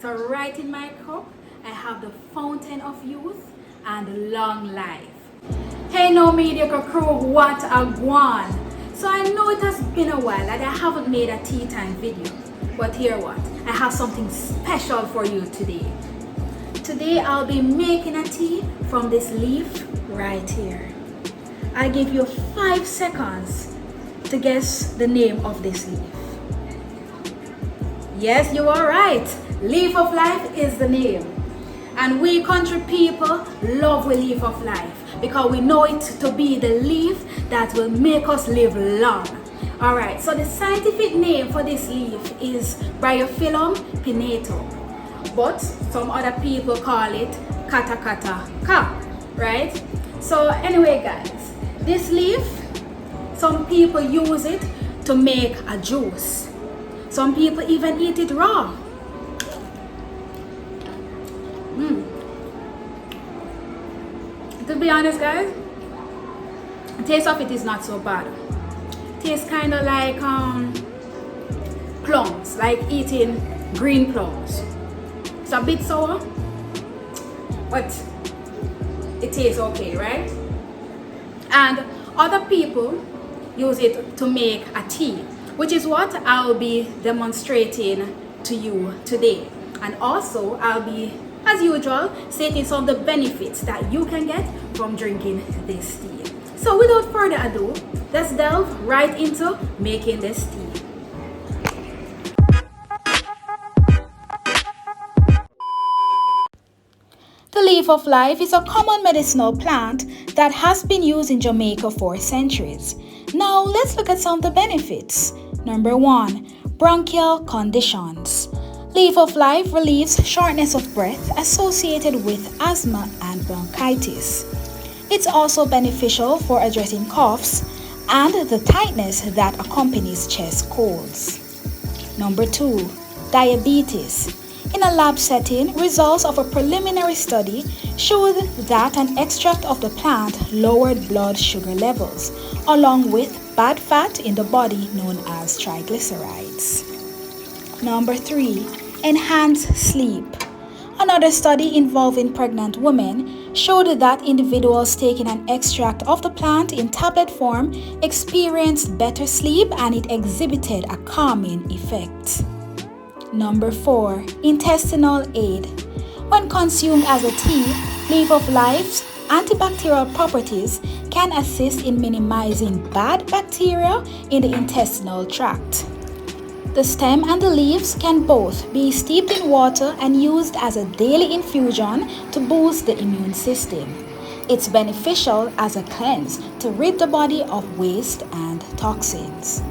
So right in my cup, I have the fountain of youth and long life. Hey NoMediocre crew, what a gwaan. So I know it has been a while that I haven't made a tea time video. But hear what, I have something special for you today. Today I'll be making a tea from this leaf right here. I'll give you 5 seconds to guess the name of this leaf. Yes, you are right. Leaf of life is the name. And we country people love we leaf of life because we know it to be the leaf that will make us live long. Alright, so the scientific name for this leaf is Bryophyllum Pinnatum. But some other people call it kata kata ka, right? So anyway guys, this leaf, some people use it to make a juice. Some people even eat it raw. To be honest guys, the taste of it is not so bad. It tastes kind of like plums, like eating green plums. It's a bit sour, but it tastes okay, right? And other people use it to make a tea, which is what I'll be demonstrating to you today. And also I'll be, as usual, stating some of the benefits that you can get from drinking this tea. So without further ado, let's delve right into making this tea. The leaf of life is a common medicinal plant that has been used in Jamaica for centuries. Now let's look at some of the benefits. Number 1, bronchial conditions. Leaf of life relieves shortness of breath associated with asthma and bronchitis. It's also beneficial for addressing coughs and the tightness that accompanies chest colds. Number 2, diabetes. In a lab setting, results of a preliminary study showed that an extract of the plant lowered blood sugar levels, along with bad fat in the body known as triglycerides. Number 3, enhanced sleep. Another study involving pregnant women showed that individuals taking an extract of the plant in tablet form experienced better sleep and it exhibited a calming effect. Number 4, intestinal aid. When consumed as a tea, leaf of life's antibacterial properties can assist in minimizing bad bacteria in the intestinal tract. The stem and the leaves can both be steeped in water and used as a daily infusion to boost the immune system. It's beneficial as a cleanse to rid the body of waste and toxins.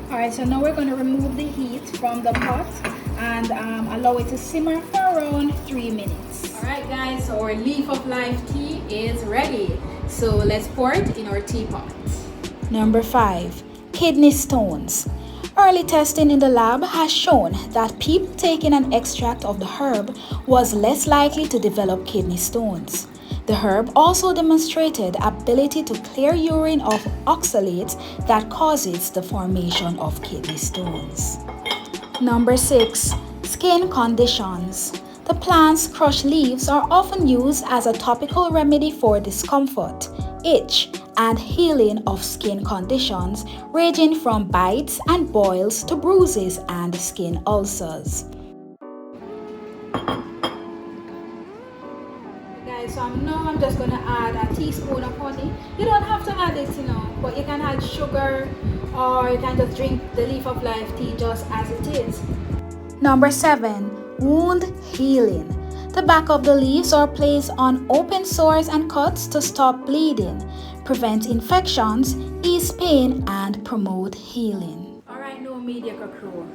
Alright, so now we're going to remove the heat from the pot and allow it to simmer for around 3 minutes. Alright guys, so our leaf of life tea is ready. So let's pour it in our teapot. Number 5, kidney stones. Early testing in the lab has shown that people taking an extract of the herb was less likely to develop kidney stones. The herb also demonstrated ability to clear urine of oxalates that causes the formation of kidney stones. Number 6, skin conditions. The plant's crushed leaves are often used as a topical remedy for discomfort, itch, and healing of skin conditions ranging from bites and boils to bruises and skin ulcers. Guys, so now I'm just going to add a teaspoon of honey. You don't have to add it, but you can add sugar or you can just drink the leaf of life tea just as it is. Number 7, wound healing. The back of the leaves are placed on open sores and cuts to stop bleeding, prevent infections, ease pain, and promote healing. Alright, NoMediocre crew.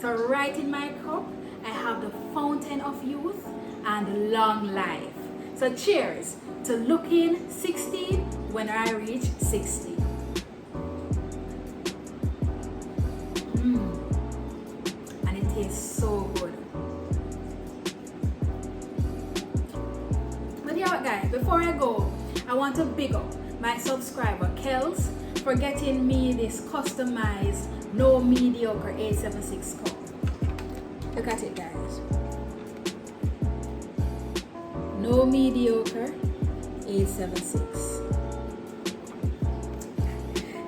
So right in my cup, I have the fountain of youth and long life. So cheers to looking 60 when I reach 60. And it tastes so good. But yeah guys, before I go, I want to big up my subscriber Kels for getting me this customized NoMediocre 876 cup. Look at it guys. NoMediocre 876.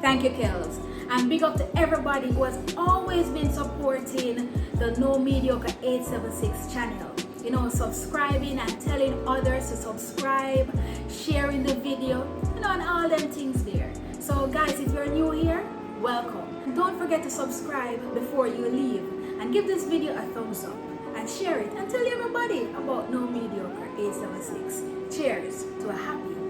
Thank you, Kels. And big up to everybody who has always been supporting the NoMediocre 876 channel. You know, subscribing and telling others to subscribe, sharing the video, you know, and all them things there. So guys, if you're new here, welcome. And don't forget to subscribe before you leave. And give this video a thumbs up. And share it and tell everybody about NoMediocre 876. Cheers to a happy